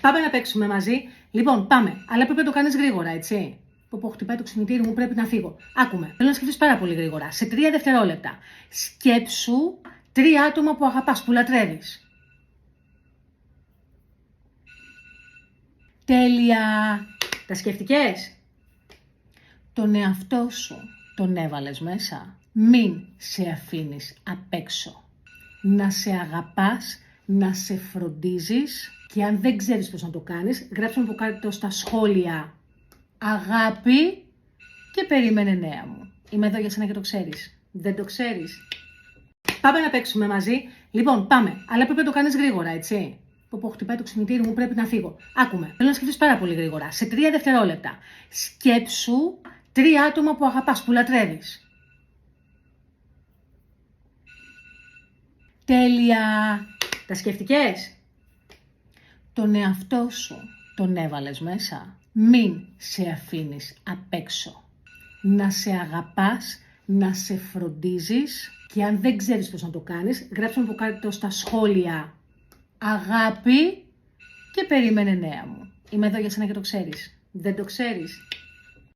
Πάμε να παίξουμε μαζί. Λοιπόν, πάμε. Αλλά πρέπει να το κάνεις γρήγορα, έτσι. Πω, χτυπάει το ξυπνητήρι μου, πρέπει να φύγω. Άκουμε. Θέλω να σκεφτείς πάρα πολύ γρήγορα. Σε 3 δευτερόλεπτα. Σκέψου 3 άτομα που αγαπάς, που λατρεύεις. Τέλεια. Τα σκεφτικές? Τον εαυτό σου τον έβαλες μέσα? Μην σε αφήνεις απ' έξω. Να σε αγαπάς, να σε φροντίζεις και αν δεν ξέρεις πώς να το κάνεις, γράψε μου από κάτω στα σχόλια αγάπη και περίμενε νέα μου. Είμαι εδώ για σένα και το ξέρεις. Δεν το ξέρεις? Πάμε να παίξουμε μαζί. Λοιπόν, πάμε. Αλλά πρέπει να το κάνεις γρήγορα, έτσι. Πω, χτυπάει το ξυπνητήρι μου, πρέπει να φύγω. Άκουμε. Θέλω να σκεφτείς πάρα πολύ γρήγορα. Σε 3 δευτερόλεπτα. Σκέψου 3 άτομα που αγαπάς, που λατρεύεις. Τέλεια. Τα σκεφτικές? Τον εαυτό σου τον έβαλες μέσα? Μην σε αφήνεις απ' έξω. Να σε αγαπάς, να σε φροντίζεις και αν δεν ξέρεις πώς να το κάνεις, γράψε μου από κάτω στα σχόλια αγάπη και περίμενε νέα μου. Είμαι εδώ για σένα και το ξέρεις. Δεν το ξέρεις?